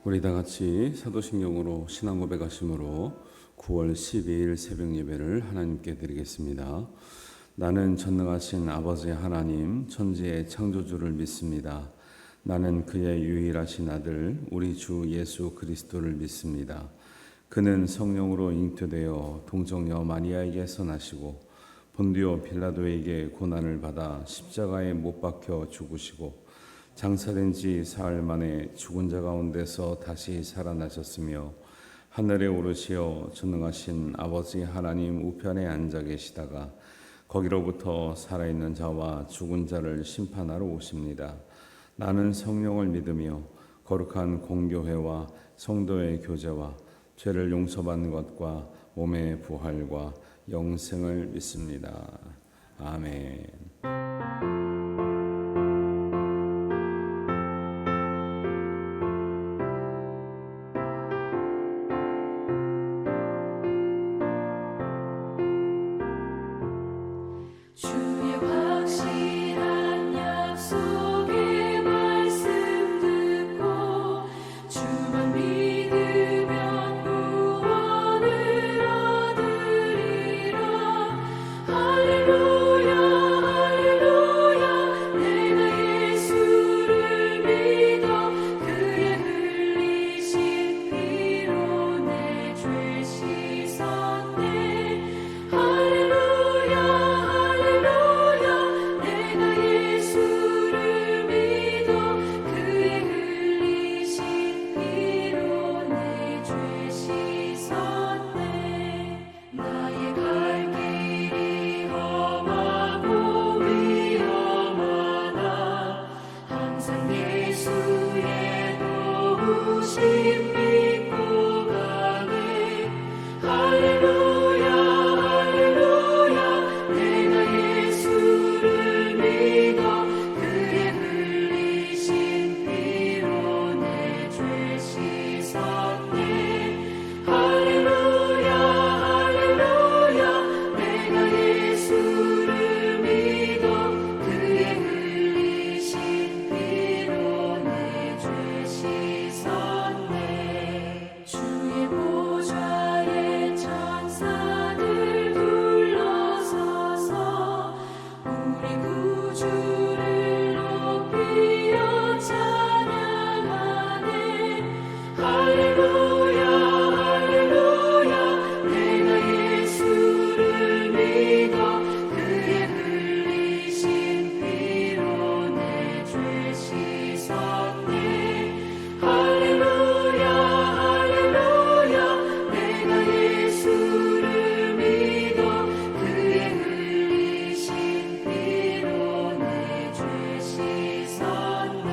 우리 다 같이 사도신경으로 신앙 고백하심으로 9월 12일 새벽 예배를 하나님께 드리겠습니다. 나는 전능하신 아버지 하나님 천지의 창조주를 믿습니다. 나는 그의 유일하신 아들 우리 주 예수 그리스도를 믿습니다. 그는 성령으로 잉태되어 동정녀 마리아에게서 나시고 본디오 빌라도에게 고난을 받아 십자가에 못 박혀 죽으시고 장사된 지 사흘 만에 죽은 자 가운데서 다시 살아나셨으며 하늘에 오르시어 전능하신 아버지 하나님 우편에 앉아 계시다가 거기로부터 살아있는 자와 죽은 자를 심판하러 오십니다. 나는 성령을 믿으며 거룩한 공교회와 성도의 교제와 죄를 용서받는 것과 몸의 부활과 영생을 믿습니다. 아멘. 주의 확실한 약속의 말씀 듣고 주만 믿으면 구원을 얻으리라. 할렐루야 할렐루야 내가 예수를 믿어 그의 흘리신 피로 내 죄 씻었네. 할렐루야 믿고 가네. 할렐루야 할렐루야 내가 예수를 믿어 그의 흘리신 피로 내 죄 씻었네. 할렐루야 할렐루야 내가 예수를 믿어 그의 흘리신 피로 내 죄 씻었네. 주의 보좌에 천사들 둘러서서 우리 구주를 높이어 찬양하네. 할렐루야 할렐루야 내가 예수를 믿어 그의 흘리신 피로 내 죄 씻었네. 할렐루야 할렐루야 내가 예수를 믿어 그의 흘리신 피로 내 죄 씻었네.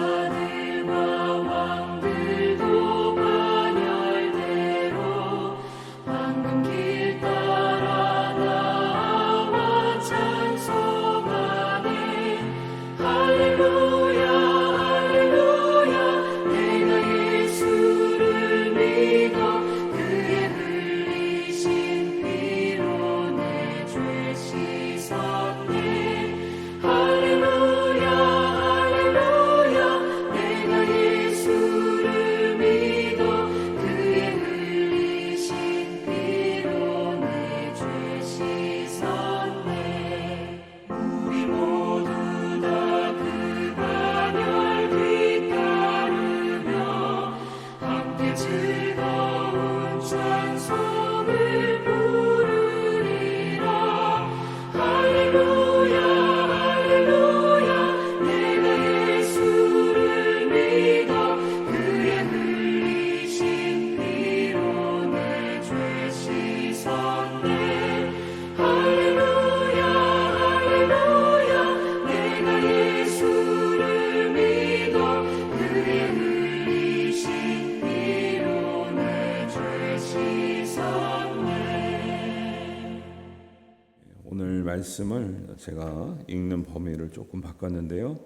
예언자들과 왕들도 반열대로 황금길 따라 나와 찬송하네. 할렐루야 할렐루야 내가 예수를 믿어 그의 흘리신 피로 내 죄 씻었네. 할렐루야 할렐루야 내가 예수를 믿어 그의 흘리신 피로 내 죄 씻었네. 우리 모두 다 그 반열 뒤따르며 함께 즐거운 찬송을 부르리라. 할렐루야 할렐루야 내가 예수를 믿어 그의 흘리신 피로 내 죄 씻었네. 할렐루야 할렐루야 내가 예수를 믿어 그의 흘리신 피로 내 죄 씻었네. 오늘 말씀을 제가 읽는 범위를 조금 바꿨는데요.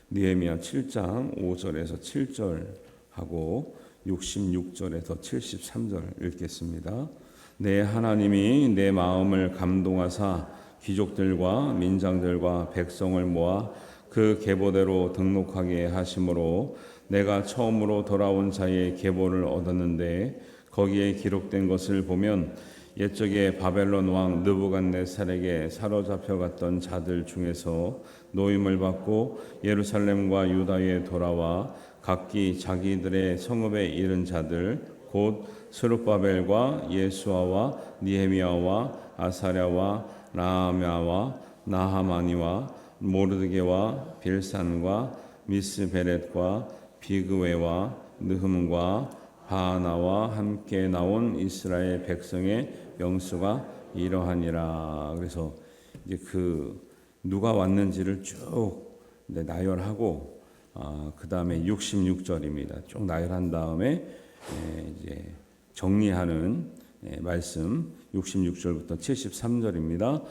느헤미야 7장 5절에서 7절 하고 66절에서 73절 읽겠습니다. 내 하나님이 내 마음을 감동하사 귀족들과 민장들과 백성을 모아 그 계보대로 등록하게 하심으로 내가 처음으로 돌아온 자의 계보를 얻었는데 거기에 기록된 것을 보면 옛적에 바벨론 왕 느부갓네살에게 사로잡혀 갔던 자들 중에서 노임을 받고 예루살렘과 유다에 돌아와 각기 자기들의 성읍에 이른 자들 곧 스룹바벨과 예수아와 니헤미야와 아사랴와 라하мя와 나하마니와 모르드게와 빌산과 미스베렛과 비그웨와 느흠과 바하나와 함께 나온 이스라엘 백성의 명수가 이러하니라. 그래서 이제 누가 왔는지를 쭉 나열하고 그 다음에 66절입니다. 쭉 나열한 다음에 이제 정리하는 말씀 66절부터 73절입니다.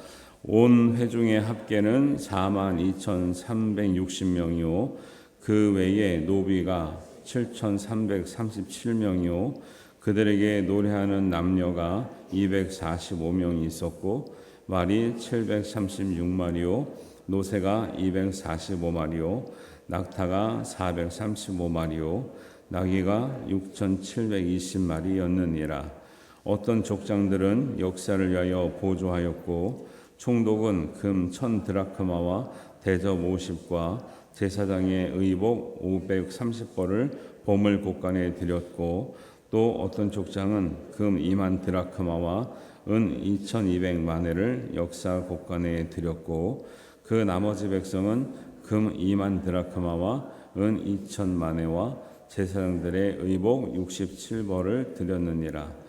온 회중의 합계는 42,360명이요 그 외에 노비가 7,337명이요 그들에게 노래하는 남녀가 245명이 있었고 말이 736마리요 노새가 245마리요 낙타가 435마리요 나귀가 6,720마리였느니라. 어떤 족장들은 역사를 위하여 보조하였고 총독은 금 1,000드라크마와 대접 50과 제사장의 의복 530벌을 보물 곳간에 드렸고 또 어떤 족장은 금 2만 드라크마와 은 2,200마네를 역사 곳간에 드렸고 그 나머지 백성은 금 2만 드라크마와 은 2,000마네와 제사장들의 의복 67벌을 드렸느니라.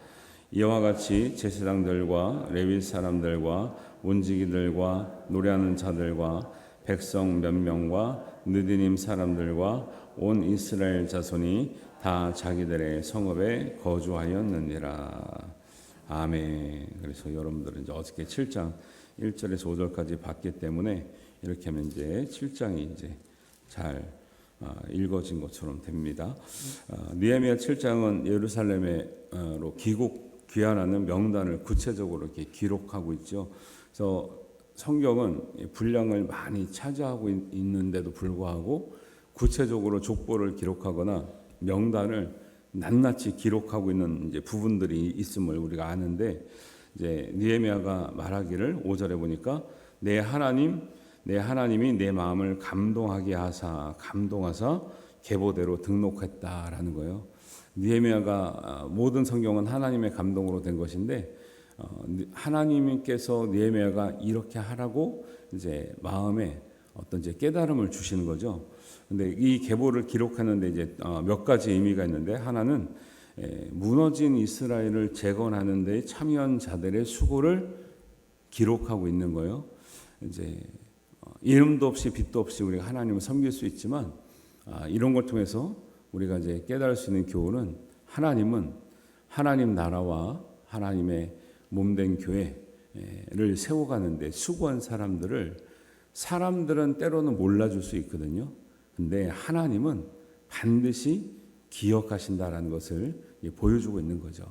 이와 같이 제사장들과 레위 사람들과 문지기들과 노래하는 자들과 백성 몇 명과 느디님 사람들과 온 이스라엘 자손이 다 자기들의 성읍에 거주하였느니라. 아멘. 그래서 여러분들은 이제 어저께 7장 1절에서 5절까지 봤기 때문에 이렇게 하면 이제 7장이 이제 잘 읽어진 것처럼 됩니다. 느헤미야 7장은 예루살렘으로 귀환하는 명단을 구체적으로 이렇게 기록하고 있죠. 그래서 성경은 분량을 많이 차지하고 있는데도 불구하고 구체적으로 족보를 기록하거나 명단을 낱낱이 기록하고 있는 이제 부분들이 있음을 우리가 아는데 이제 느헤미야가 말하기를 5절에 보니까 내 하나님이 내 마음을 감동하사 계보대로 등록했다라는 거예요. 느헤미야가 모든 성경은 하나님의 감동으로 된 것인데 하나님께서 느헤미야가 이렇게 하라고 이제 마음에 어떤 이제 깨달음을 주시는 거죠. 근데 이 계보를 기록하는데 이제 몇 가지 의미가 있는데 하나는 무너진 이스라엘을 재건하는 데 참여한 자들의 수고를 기록하고 있는 거예요. 이제 이름도 없이 빛도 없이 우리가 하나님을 섬길 수 있지만 이런 걸 통해서 우리가 이제 깨달을 수 있는 교훈은 하나님은 하나님 나라와 하나님의 몸된 교회를 세워가는데 수고한 사람들은 때로는 몰라줄 수 있거든요. 근데 하나님은 반드시 기억하신다라는 것을 보여주고 있는 거죠.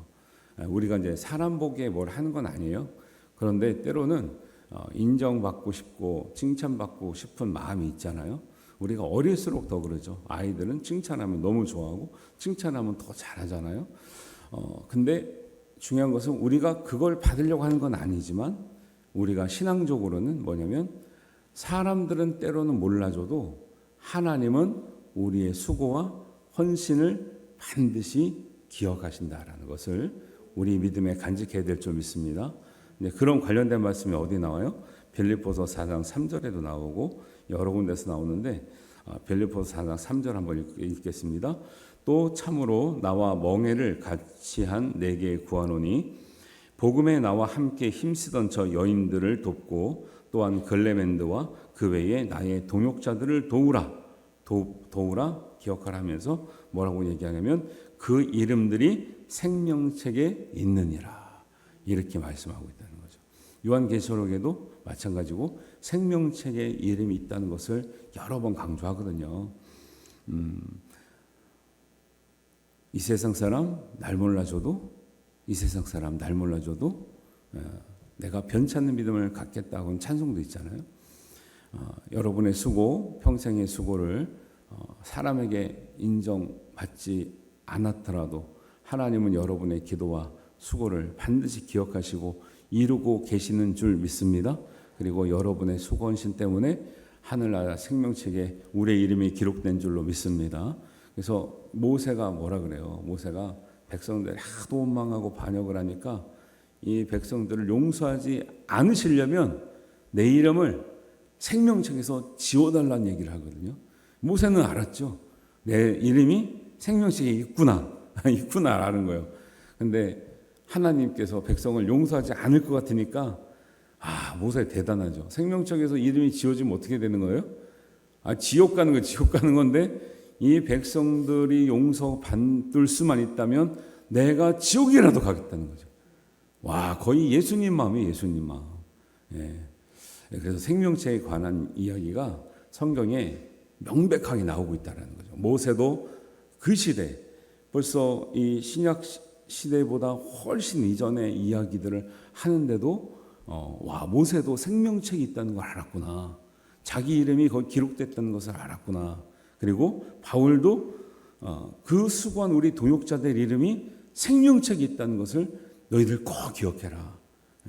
우리가 이제 사람 보기에 뭘 하는 건 아니에요. 그런데 때로는 인정받고 싶고 칭찬받고 싶은 마음이 있잖아요. 우리가 어릴수록 더 그러죠. 아이들은 칭찬하면 너무 좋아하고 칭찬하면 더 잘하잖아요. 근데 중요한 것은 우리가 그걸 받으려고 하는 건 아니지만 우리가 신앙적으로는 뭐냐면 사람들은 때로는 몰라줘도 하나님은 우리의 수고와 헌신을 반드시 기억하신다라는 것을 우리 믿음에 간직해야 될 줄 믿습니다. 그런 관련된 말씀이 어디 나와요? 빌립보서 4장 3절에도 나오고 여러 군데서 나오는데 빌립보서 4장 3절 한번 읽겠습니다. 또 참으로 나와 멍에를 같이 한 내게 구하노니 복음에 나와 함께 힘쓰던 저 여인들을 돕고 또한 글레멘드와 그 외에 나의 동역자들을 도우라 기억하라 하면서 뭐라고 얘기하냐면 그 이름들이 생명책에 있느니라 이렇게 말씀하고 있다는 거죠. 요한계시록에도 마찬가지고 생명책에 이름이 있다는 것을 여러 번 강조하거든요. 이 세상 사람 날 몰라줘도 이 세상 사람 날 몰라줘도 내가 변찮는 믿음을 갖겠다고는 찬송도 있잖아요. 여러분의 수고, 평생의 수고를 사람에게 인정받지 않았더라도 하나님은 여러분의 기도와 수고를 반드시 기억하시고 이루고 계시는 줄 믿습니다. 그리고 여러분의 수고헌신 때문에 하늘나라 생명책에 우리의 이름이 기록된 줄로 믿습니다. 그래서 모세가 뭐라 그래요? 모세가 백성들이 하도 원망하고 반역을 하니까 이 백성들을 용서하지 않으시려면 내 이름을 생명책에서 지워달라는 얘기를 하거든요. 모세는 알았죠. 내 이름이 생명책에 있구나. 있구나 아는 거예요. 근데 하나님께서 백성을 용서하지 않을 것 같으니까 모세 대단하죠. 생명책에서 이름이 지워지면 어떻게 되는 거예요? 지옥 가는 거, 지옥 가는 건데 이 백성들이 용서받을 수만 있다면 내가 지옥이라도 가겠다는 거죠. 와, 거의 예수님 마음이에요, 예수님 마음. 예. 그래서 생명체에 관한 이야기가 성경에 명백하게 나오고 있다는 거죠. 모세도 그 시대, 벌써 이 신약 시대보다 훨씬 이전의 이야기들을 하는데도 모세도 생명책이 있다는 걸 알았구나. 자기 이름이 거기 기록됐다는 것을 알았구나. 그리고 바울도 그 수고한 우리 동역자들 이름이 생명책이 있다는 것을 너희들 꼭 기억해라.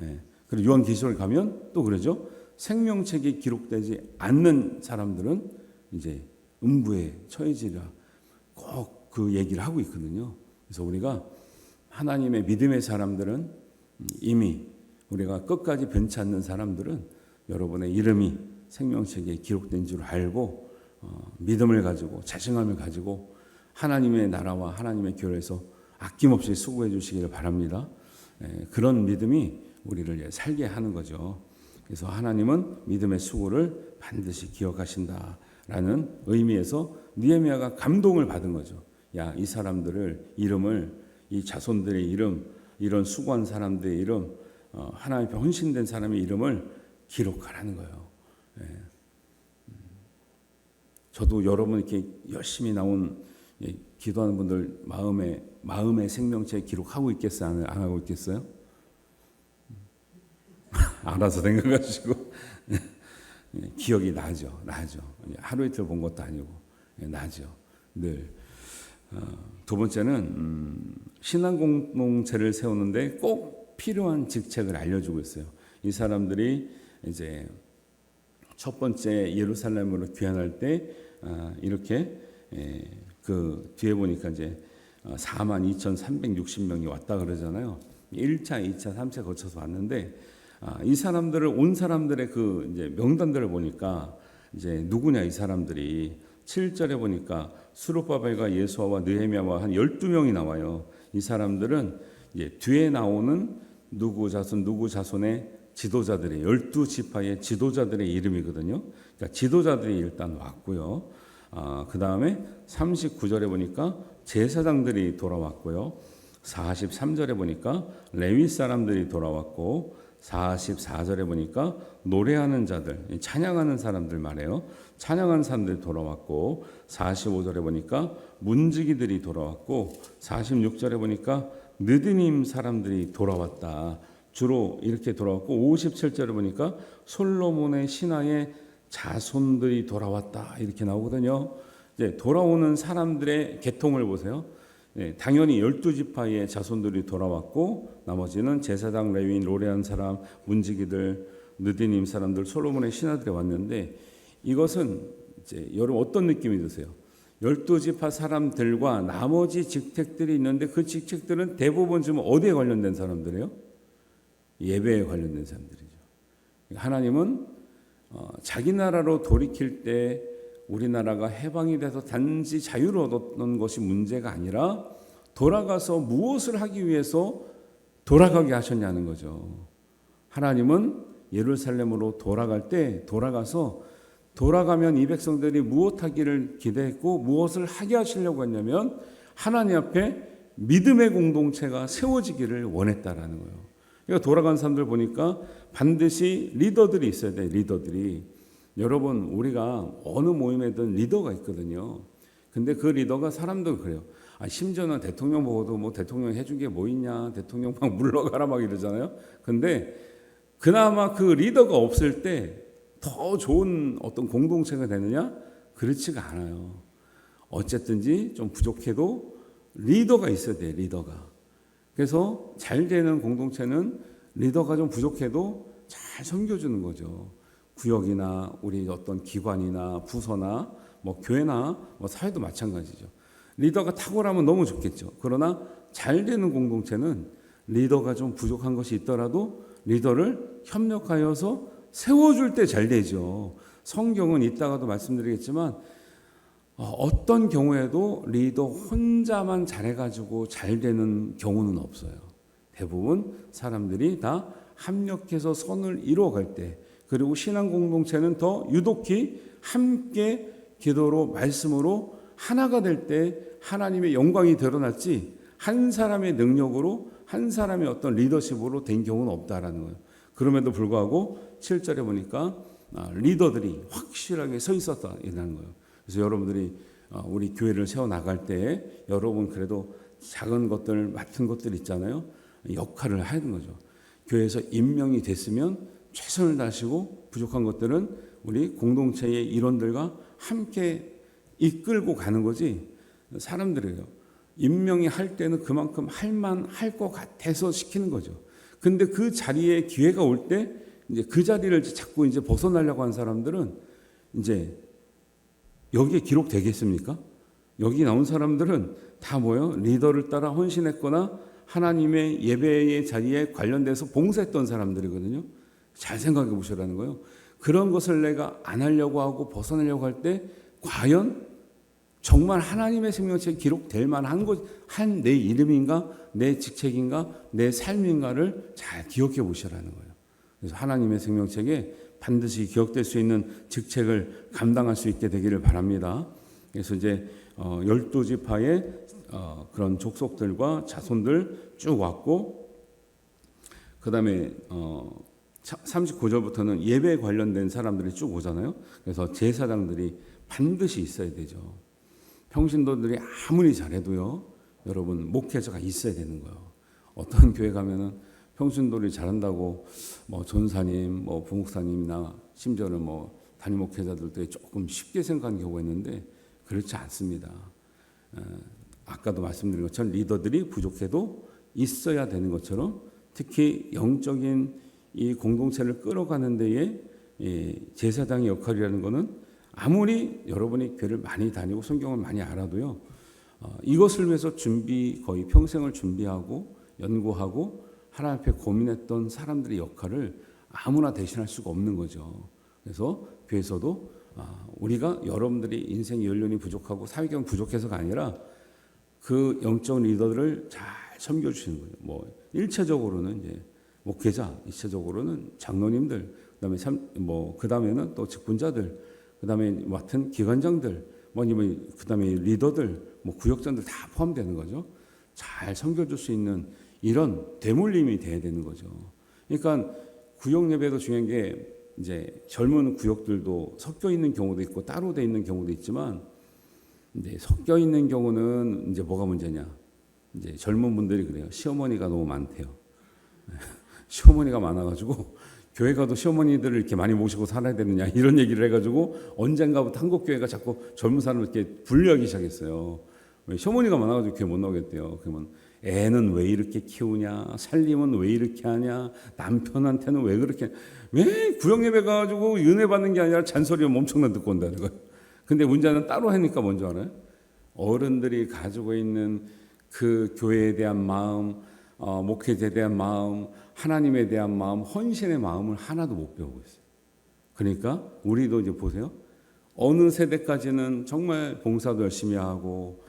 예. 그리고 요한계시록에 가면 또 그러죠. 생명책이 기록되지 않는 사람들은 이제 음부에 처해지리라. 꼭 그 얘기를 하고 있거든요. 그래서 우리가 하나님의 믿음의 사람들은 이미 우리가 끝까지 변치 않는 사람들은 여러분의 이름이 생명책에 기록된 줄 알고 믿음을 가지고 자신감을 가지고 하나님의 나라와 하나님의 교회에서 아낌없이 수고해 주시기를 바랍니다. 그런 믿음이 우리를 살게 하는 거죠. 그래서 하나님은 믿음의 수고를 반드시 기억하신다라는 의미에서 느헤미야가 감동을 받은 거죠. 야, 이 사람들을 이름을 이 자손들의 이름, 이런 수고한 사람들의 이름, 하나님 앞에 헌신된 사람의 이름을 기록하라는 거예요. 저도 여러분 이렇게 열심히 나온 기도하는 분들 마음의 생명체에 기록하고 있겠어요? 안 하고 있겠어요? 알아서 생각하시고 기억이 나죠. 하루 이틀 본 것도 아니고 나죠. 늘. 두 번째는 신앙 공동체를 세우는데 꼭 필요한 직책을 알려주고 있어요. 이 사람들이 이제 첫 번째 예루살렘으로 귀환할 때 이렇게 그 뒤에 보니까 이제 42,360명이 왔다 그러잖아요. 1차, 2차, 3차 거쳐서 왔는데 이 사람들을 온 사람들의 그 이제 명단들을 보니까 이제 누구냐 이 사람들이 7절에 보니까 스룹바벨과 예수아와 느헤미야와 한 12명이 나와요. 이 사람들은 이제 뒤에 나오는 누구 자손의 지도자들의 12지파의 지도자들의 이름이거든요. 그러니까 지도자들이 일단 왔고요. 그 다음에 39절에 보니까 제사장들이 돌아왔고요. 43절에 보니까 레위 사람들이 돌아왔고 44절에 보니까 노래하는 자들, 찬양하는 사람들 말해요. 찬양하는 사람들이 돌아왔고 45절에 보니까 문지기들이 돌아왔고 46절에 보니까 느디님 사람들이 돌아왔다. 주로 이렇게 돌아왔고 57절에 보니까 솔로몬의 신하의 자손들이 돌아왔다. 이렇게 나오거든요. 이제 돌아오는 사람들의 계통을 보세요. 당연히 12지파의 자손들이 돌아왔고 나머지는 제사장, 레위인, 노래한 사람, 문지기들, 느디님 사람들, 솔로몬의 신하들이 왔는데 이것은 이제 여러분 어떤 느낌이 드세요? 12지파 사람들과 나머지 직책들이 있는데 그 직책들은 대부분 좀 어디에 관련된 사람들이에요? 예배에 관련된 사람들이죠. 하나님은 자기 나라로 돌이킬 때 우리나라가 해방이 돼서 단지 자유를 얻었던 것이 문제가 아니라 돌아가서 무엇을 하기 위해서 돌아가게 하셨냐는 거죠. 하나님은 예루살렘으로 돌아갈 때 돌아가면 이 백성들이 무엇하기를 기대했고 무엇을 하게 하시려고 했냐면 하나님 앞에 믿음의 공동체가 세워지기를 원했다라는 거예요. 그러니까 돌아간 사람들 보니까 반드시 리더들이 있어야 돼요. 리더들이. 여러분 우리가 어느 모임에든 리더가 있거든요. 근데 그 리더가 사람들 그래요. 심지어는 대통령 보고도 뭐 대통령 해준 게 뭐 있냐, 대통령 막 물러가라 막 이러잖아요. 근데 그나마 그 리더가 없을 때 더 좋은 어떤 공동체가 되느냐? 그렇지가 않아요. 어쨌든지 좀 부족해도 리더가 있어야 돼, 리더가. 그래서 잘 되는 공동체는 리더가 좀 부족해도 잘 섬겨주는 거죠. 구역이나 우리 어떤 기관이나 부서나 뭐 교회나 뭐 사회도 마찬가지죠. 리더가 탁월하면 너무 좋겠죠. 그러나 잘 되는 공동체는 리더가 좀 부족한 것이 있더라도 리더를 협력하여서 세워줄 때 잘 되죠. 성경은 이따가도 말씀드리겠지만 어떤 경우에도 리더 혼자만 잘해가지고 잘 되는 경우는 없어요. 대부분 사람들이 다 합력해서 선을 이루어갈 때, 그리고 신앙 공동체는 더 유독히 함께 기도로 말씀으로 하나가 될 때 하나님의 영광이 드러났지, 한 사람의 능력으로 한 사람의 어떤 리더십으로 된 경우는 없다라는 거예요. 그럼에도 불구하고 7절에 보니까 리더들이 확실하게 서 있었다 이라는 거예요. 그래서 여러분들이 우리 교회를 세워 나갈 때 여러분 그래도 작은 것들, 맡은 것들 있잖아요. 역할을 하는 거죠. 교회에서 임명이 됐으면 최선을 다하시고 부족한 것들은 우리 공동체의 일원들과 함께 이끌고 가는 거지. 사람들이에요. 임명이 할 때는 그만큼 할 것 같아서 시키는 거죠. 근데 그 자리에 기회가 올 때 이제 그 자리를 자꾸 이제 벗어나려고 하는 사람들은 이제 여기에 기록되겠습니까? 여기 나온 사람들은 다 뭐예요? 리더를 따라 헌신했거나 하나님의 예배의 자리에 관련돼서 봉사했던 사람들이거든요. 잘 생각해 보시라는 거예요. 그런 것을 내가 안 하려고 하고 벗어나려고 할 때 과연 정말 하나님의 생명체에 기록될 만한 것, 한 내 이름인가, 내 직책인가, 내 삶인가를 잘 기억해 보시라는 거예요. 그래서 하나님의 생명책에 반드시 기억될 수 있는 직책을 감당할 수 있게 되기를 바랍니다. 그래서 이제 12지파의 그런 족속들과 자손들 쭉 왔고, 그 다음에 39절부터는 예배에 관련된 사람들이 쭉 오잖아요. 그래서 제사장들이 반드시 있어야 되죠. 평신도들이 아무리 잘해도요, 여러분 목회자가 있어야 되는 거예요. 어떤 교회 가면은 평신도들이 잘한다고 뭐 전사님, 뭐 부목사님이나 심지어는 뭐 담임 목회자들도 조금 쉽게 생각하는 경우가 있는데 그렇지 않습니다. 아까도 말씀드린 것처럼 리더들이 부족해도 있어야 되는 것처럼, 특히 영적인 이 공동체를 끌어가는 데에 제사장의 역할이라는 것은 아무리 여러분이 교회를 많이 다니고 성경을 많이 알아도요, 이것을 위해서 거의 평생을 준비하고 연구하고 하나님 앞에 고민했던 사람들의 역할을 아무나 대신할 수가 없는 거죠. 그래서 교회에서도 우리가 여러분들이 인생 연륜이 부족하고 사회경 부족해서가 아니라 그 영적 리더들을 잘 섬겨주시는 거예요. 뭐 1차적으로는 이제 목회자, 2차적으로는 장로님들, 그다음에는 또 직분자들, 그다음에 맡은 기관장들, 그다음에 리더들, 구역장들 다 포함되는 거죠. 잘 섬겨줄 수 있는 이런 대물림이 돼야 되는 거죠. 그러니까 구역 예배도 중요한 게 이제 젊은 구역들도 섞여 있는 경우도 있고 따로 돼 있는 경우도 있지만, 이제 섞여 있는 경우는 이제 뭐가 문제냐? 이제 젊은 분들이 그래요. 시어머니가 너무 많대요. 시어머니가 많아가지고 교회 가도 시어머니들을 이렇게 많이 모시고 살아야 되느냐 이런 얘기를 해가지고 언젠가부터 한국 교회가 자꾸 젊은 사람을 이렇게 분류하기 시작했어요. 왜 시어머니가 많아가지고 교회 못 나오겠대요. 그러면 애는 왜 이렇게 키우냐, 살림은 왜 이렇게 하냐, 남편한테는 왜 그렇게, 왜 구역 예배 가지고 은혜 받는 게 아니라 잔소리 엄청나 듣고 온다는 거예요. 근데 문제는 따로 하니까 뭔지 알아요? 어른들이 가지고 있는 그 교회에 대한 마음, 목회자에 대한 마음, 하나님에 대한 마음, 헌신의 마음을 하나도 못 배우고 있어요. 그러니까 우리도 이제 보세요. 어느 세대까지는 정말 봉사도 열심히 하고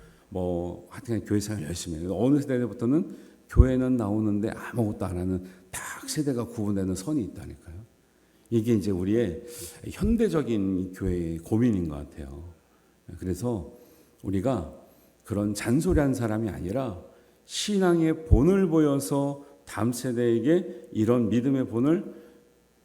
하여튼 교회 생활 열심히 해요. 어느 세대부터는 교회는 나오는데 아무것도 안 하는 딱 세대가 구분되는 선이 있다니까요. 이게 이제 우리의 현대적인 교회의 고민인 것 같아요. 그래서 우리가 그런 잔소리한 사람이 아니라 신앙의 본을 보여서 다음 세대에게 이런 믿음의 본을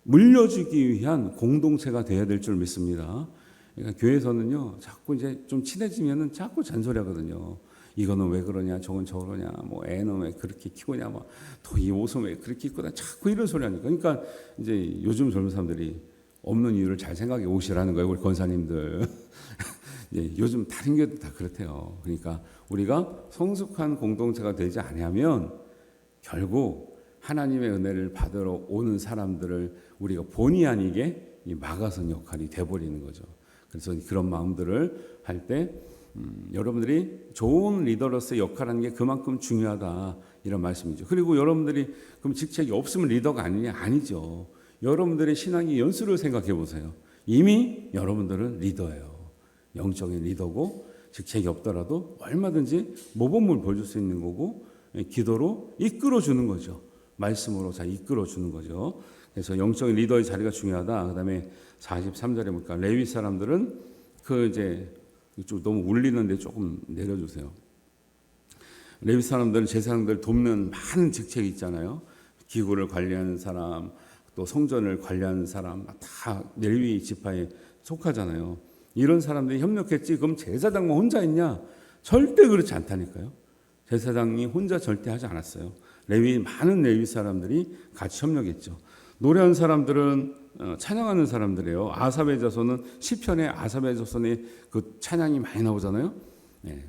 물려주기 위한 공동체가 되어야 될 줄 믿습니다. 그러니까 교회에서는요, 자꾸 이제 좀 친해지면은 자꾸 잔소리하거든요. 이거는 왜 그러냐, 저건 저러냐, 뭐 애는 왜 그렇게 키우냐, 뭐 또 이 옷은 왜 그렇게 입고 다 자꾸 이런 소리 하니까. 그러니까 이제 요즘 젊은 사람들이 없는 이유를 잘 생각해 오시라는 거예요, 우리 권사님들. 예, 요즘 다른 교회도 다 그렇대요. 그러니까 우리가 성숙한 공동체가 되지 않으면 결국 하나님의 은혜를 받으러 오는 사람들을 우리가 본의 아니게 이 막아선 역할이 돼버리는 거죠. 그래서 그런 마음들을 할 때 여러분들이 좋은 리더로서의 역할하는 게 그만큼 중요하다, 이런 말씀이죠. 그리고 여러분들이 그럼 직책이 없으면 리더가 아니냐? 아니죠. 여러분들의 신앙의 연수를 생각해 보세요. 이미 여러분들은 리더예요. 영적인 리더고 직책이 없더라도 얼마든지 모범을 보여줄 수 있는 거고, 기도로 이끌어 주는 거죠. 말씀으로 잘 이끌어 주는 거죠. 그래서 영적인 리더의 자리가 중요하다. 그다음에 43절에 보니까 레위 사람들은 그 이제 좀 너무 울리는데 조금 내려주세요. 레위 사람들은 제사장들 돕는 많은 직책이 있잖아요. 기구를 관리하는 사람, 또 성전을 관리하는 사람, 다 레위 지파에 속하잖아요. 이런 사람들이 협력했지 그럼 제사장만 혼자 했냐? 절대 그렇지 않다니까요. 제사장이 혼자 절대 하지 않았어요. 많은 레위 사람들이 같이 협력했죠. 노래하는 사람들은 찬양하는 사람들이에요. 아삽의 자손은 시편에 아삽의 자손의 그 찬양이 많이 나오잖아요. 네.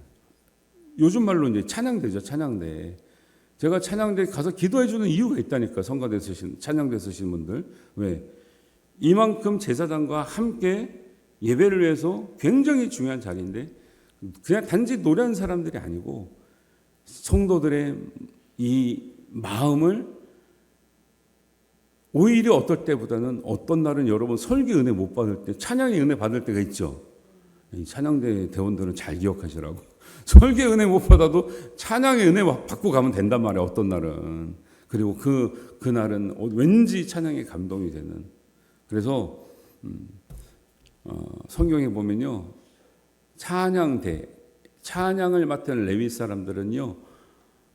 요즘 말로 이제 찬양대죠, 찬양대. 제가 찬양대 가서 기도해 주는 이유가 있다니까. 성가대 쓰신 찬양대 쓰신 분들. 왜? 이만큼 제사장과 함께 예배를 위해서 굉장히 중요한 자리인데 그냥 단지 노래하는 사람들이 아니고 성도들의 이 마음을 오히려 어떨 때보다는 어떤 날은 여러분 설교 은혜 못 받을 때 찬양의 은혜 받을 때가 있죠. 이 찬양대 대원들은 잘 기억하시라고. 설교 은혜 못 받아도 찬양의 은혜 받고 가면 된단 말이에요. 어떤 날은. 그리고 그 날은 왠지 찬양의 감동이 되는. 그래서 성경에 보면요, 찬양을 맡은 레위 사람들은요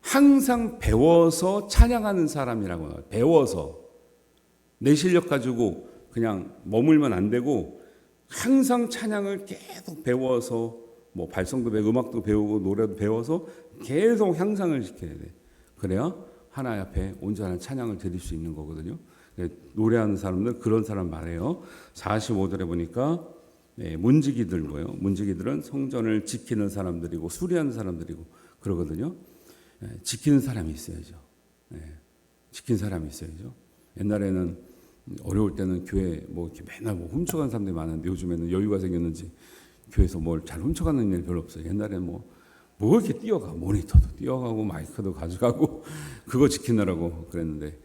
항상 배워서 찬양하는 사람이라고 해요. 배워서. 내 실력 가지고 그냥 머물면 안 되고 항상 찬양을 계속 배워서, 뭐 발성도 배우고 음악도 배우고 노래도 배워서 계속 향상을 시켜야 돼. 그래야 하나님 앞에 온전한 찬양을 드릴 수 있는 거거든요. 노래하는 사람들 그런 사람 말해요. 45절에 보니까 문지기들 뭐예요? 문지기들은 성전을 지키는 사람들이고 수리하는 사람들이고 그러거든요. 지키는 사람이 있어야죠. 지키는 사람이 있어야죠. 옛날에는 어려울 때는 교회 뭐 이렇게 맨날 뭐 훔쳐간 사람들이 많은데 요즘에는 여유가 생겼는지 교회에서 뭘 잘 훔쳐가는 일 별로 없어요. 옛날에는 뭐 이렇게 뛰어가, 모니터도 뛰어가고 마이크도 가져가고 그거 지키느라고 그랬는데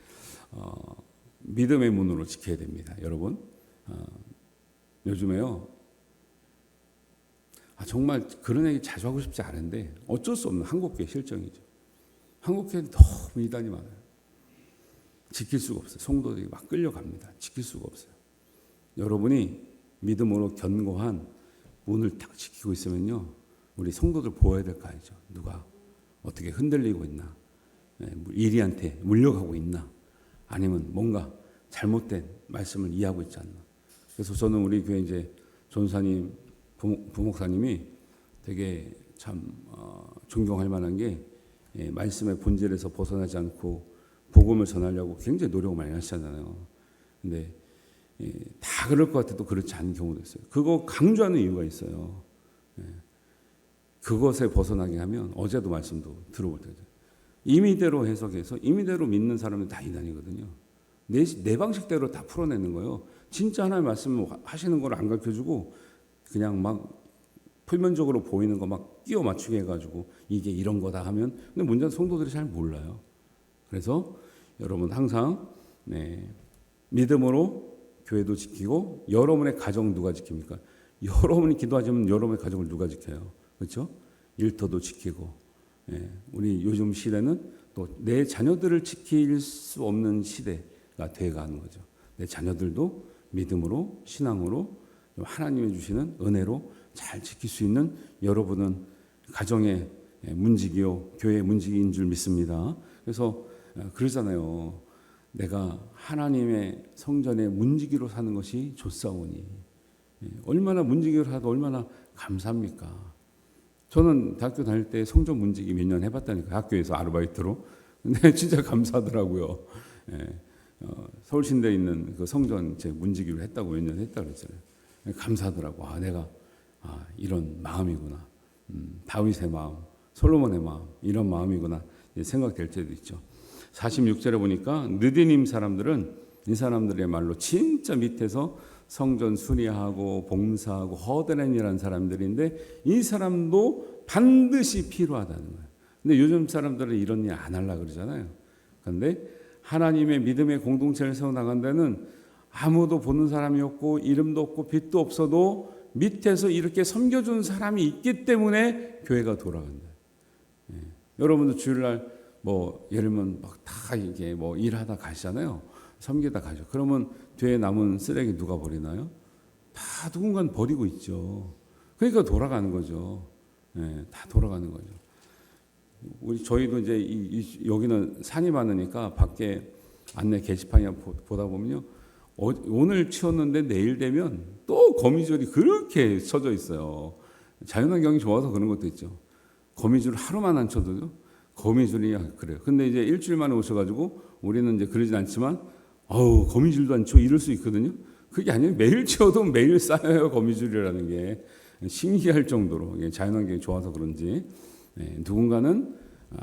믿음의 문으로 지켜야 됩니다, 여러분. 요즘에요. 정말 그런 얘기 자주 하고 싶지 않은데 어쩔 수 없는 한국교회 실정이죠. 한국교회는 너무 이단이 많아요. 지킬 수가 없어요. 성도들이 막 끌려갑니다. 지킬 수가 없어요. 여러분이 믿음으로 견고한 문을 딱 지키고 있으면요, 우리 성도들 보호해야 될 거 아니죠. 누가 어떻게 흔들리고 있나, 이리한테 물려가고 있나, 아니면 뭔가 잘못된 말씀을 이해하고 있지 않나. 그래서 저는 우리 교회 이제 전사님, 부목사님이 되게 참 존경할 만한 게 말씀의 본질에서 벗어나지 않고 복음을 전하려고 굉장히 노력을 많이 하시잖아요. 근데 다 그럴 것 같아도 그렇지 않은 경우도 있어요. 그거 강조하는 이유가 있어요. 그것에 벗어나게 하면 어제도 말씀도 들어볼 때죠. 임의대로 해석해서 임의대로 믿는 사람은 다 이단이거든요. 내 방식대로 다 풀어내는 거예요. 진짜 하나님의 말씀을 하시는 걸 안 가르쳐주고 그냥 막 표면적으로 보이는 거 막 끼워 맞추게 해가지고 이게 이런 거다 하면, 근데 문제는 성도들이 잘 몰라요. 그래서 여러분 항상 믿음으로 교회도 지키고, 여러분의 가정 누가 지킵니까? 여러분이 기도하시면 여러분의 가정을 누가 지켜요? 그렇죠? 일터도 지키고. 우리 요즘 시대는 또 내 자녀들을 지킬 수 없는 시대가 돼가는 거죠. 내 자녀들도 믿음으로, 신앙으로, 하나님이 주시는 은혜로 잘 지킬 수 있는 여러분은 가정의 문지기요, 교회의 문지기인 줄 믿습니다. 그래서 그러잖아요. 내가 하나님의 성전의 문지기로 사는 것이 좋사오니. 얼마나 문지기로 하도 얼마나 감사합니까? 저는 대학교 다닐 때 성전 문지기 몇 년 해봤다니까, 학교에서 아르바이트로. 근데 진짜 감사하더라고요. 예, 서울신대에 있는 그 성전 제 문지기를 했다고 몇 년 했다고 그랬잖아요. 감사하더라고. 내가 이런 마음이구나. 다윗의 마음, 솔로몬의 마음, 이런 마음이구나 생각될 때도 있죠. 46절에 보니까 느디님 사람들은 이 사람들의 말로 진짜 밑에서 성전 수리하고 봉사하고 허드렛이라는 사람들인데 이 사람도 반드시 필요하다는 거예요. 근데 요즘 사람들은 이런 일 안 하려고 그러잖아요. 그런데 하나님의 믿음의 공동체를 세워나간 데는 아무도 보는 사람이 없고 이름도 없고 빛도 없어도 밑에서 이렇게 섬겨준 사람이 있기 때문에 교회가 돌아간다. 예. 여러분도 주일날 예를 들면 막 다 이게 일하다 가시잖아요. 섬기다 가죠. 그러면 뒤에 남은 쓰레기 누가 버리나요? 다 누군가는 버리고 있죠. 그러니까 돌아가는 거죠. 예, 다 돌아가는 거죠. 저희도 이제 여기는 산이 많으니까 밖에 안내 게시판이 보다 보면요. 오늘 치웠는데 내일 되면 또 거미줄이 그렇게 쳐져 있어요. 자연환경이 좋아서 그런 것도 있죠. 거미줄 하루만 안 쳐도요. 거미줄이 그래요. 근데 이제 일주일 만에 오셔가지고 우리는 이제 그러진 않지만 거미줄도 안 치워 이럴 수 있거든요. 그게 아니에요. 매일 치워도 매일 쌓여요. 거미줄이라는 게 신기할 정도로 자연환경이 좋아서 그런지 누군가는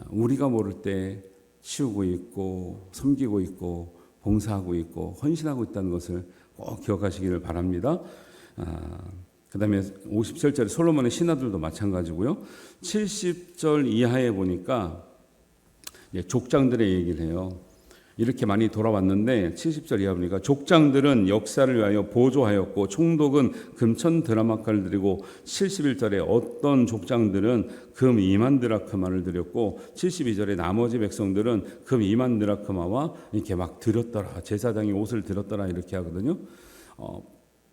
우리가 모를 때 치우고 있고 섬기고 있고 봉사하고 있고 헌신하고 있다는 것을 꼭 기억하시기를 바랍니다. 그 다음에 57절에 솔로몬의 신하들도 마찬가지고요. 70절 이하에 보니까 족장들의 얘기를 해요. 이렇게 많이 돌아왔는데 70절 이하 보니까 족장들은 역사를 위하여 보조하였고 총독은 금천 드라마카를 드리고 71절에 어떤 족장들은 금 2만 드라크마를 드렸고 72절에 나머지 백성들은 금 2만 드라크마와 이렇게 막 드렸더라. 제사장이 옷을 드렸더라 이렇게 하거든요.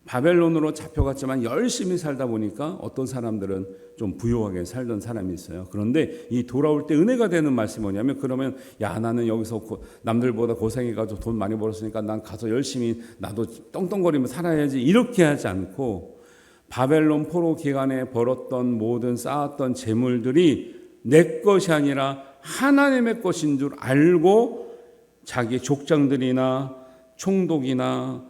바벨론으로 잡혀갔지만 열심히 살다 보니까 어떤 사람들은 좀 부유하게 살던 사람이 있어요. 그런데 이 돌아올 때 은혜가 되는 말씀이 뭐냐면 그러면 나는 여기서 남들보다 고생해가지고 돈 많이 벌었으니까 난 가서 열심히 나도 떵떵거리며 살아야지 이렇게 하지 않고 바벨론 포로 기간에 벌었던 모든 쌓았던 재물들이 내 것이 아니라 하나님의 것인 줄 알고 자기 족장들이나 총독이나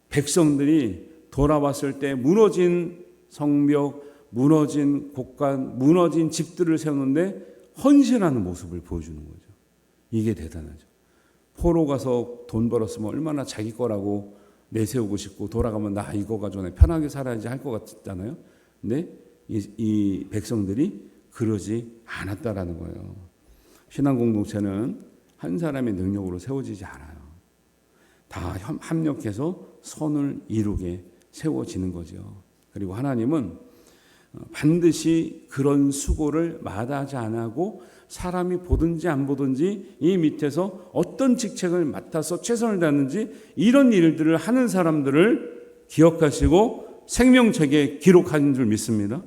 백성들이 돌아왔을 때 무너진 성벽, 무너진 곳간, 무너진 집들을 세우는데 헌신하는 모습을 보여주는 거죠. 이게 대단하죠. 포로 가서 돈 벌었으면 얼마나 자기 거라고 내세우고 싶고 돌아가면 나 이거 가지고 편하게 살아야지 할 것 같잖아요. 근데 이 백성들이 그러지 않았다라는 거예요. 신앙 공동체는 한 사람의 능력으로 세워지지 않아요. 다 합력해서 선을 이루게 세워지는 거죠. 그리고 하나님은 반드시 그런 수고를 마다하지 않고 사람이 보든지 안 보든지 이 밑에서 어떤 직책을 맡아서 최선을 다하는지 이런 일들을 하는 사람들을 기억하시고 생명책에 기록하는 줄 믿습니다.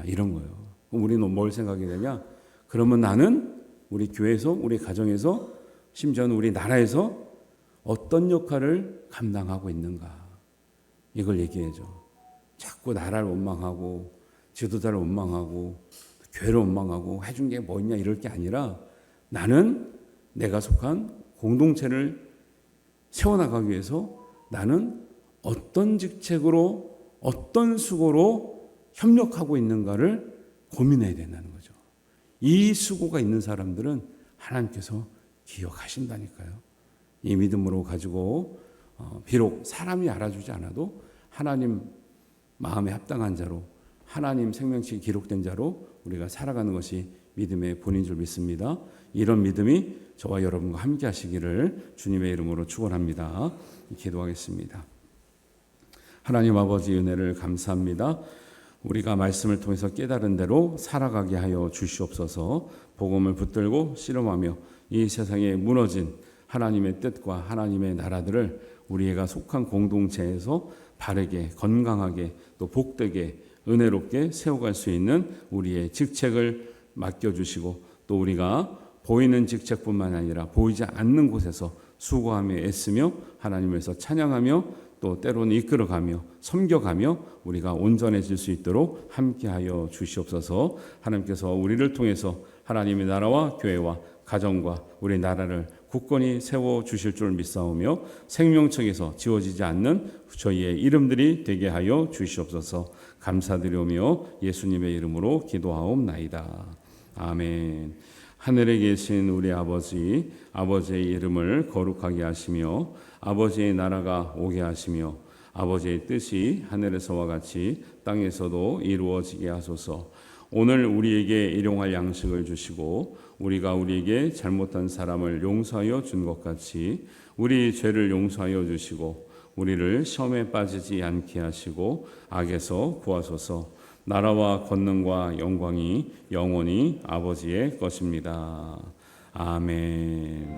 이런 거예요. 우리는 뭘 생각이 되냐? 그러면 나는 우리 교회에서, 우리 가정에서, 심지어는 우리 나라에서 어떤 역할을 감당하고 있는가? 이걸 얘기해줘. 자꾸 나라를 원망하고 지도자를 원망하고 교회를 원망하고 해준 게 뭐 있냐 이럴 게 아니라 나는 내가 속한 공동체를 세워나가기 위해서 나는 어떤 직책으로 어떤 수고로 협력하고 있는가를 고민해야 된다는 거죠. 이 수고가 있는 사람들은 하나님께서 기억하신다니까요. 이 믿음으로 가지고 비록 사람이 알아주지 않아도 하나님 마음에 합당한 자로 하나님 생명책이 기록된 자로 우리가 살아가는 것이 믿음의 본인 줄 믿습니다. 이런 믿음이 저와 여러분과 함께 하시기를 주님의 이름으로 축원합니다. 기도하겠습니다. 하나님 아버지 은혜를 감사합니다. 우리가 말씀을 통해서 깨달은 대로 살아가게 하여 주시옵소서. 복음을 붙들고 씨름하며 이 세상에 무너진 하나님의 뜻과 하나님의 나라들을 우리가 속한 공동체에서 바르게 건강하게 또 복되게 은혜롭게 세워갈 수 있는 우리의 직책을 맡겨주시고 또 우리가 보이는 직책뿐만 아니라 보이지 않는 곳에서 수고하며 애쓰며 하나님에서 찬양하며 또 때로는 이끌어가며 섬겨가며 우리가 온전해질 수 있도록 함께하여 주시옵소서. 하나님께서 우리를 통해서 하나님의 나라와 교회와 가정과 우리 나라를 굳건히 세워주실 줄 믿사오며 생명책에서 지워지지 않는 저희의 이름들이 되게 하여 주시옵소서. 감사드리오며 예수님의 이름으로 기도하옵나이다. 아멘. 하늘에 계신 우리 아버지, 아버지의 이름을 거룩하게 하시며 아버지의 나라가 오게 하시며 아버지의 뜻이 하늘에서와 같이 땅에서도 이루어지게 하소서. 오늘 우리에게 일용할 양식을 주시고 우리가 우리에게 잘못한 사람을 용서하여 준 것 같이 우리 죄를 용서하여 주시고 우리를 시험에 빠지지 않게 하시고 악에서 구하소서. 나라와 권능과 영광이 영원히 아버지의 것입니다. 아멘.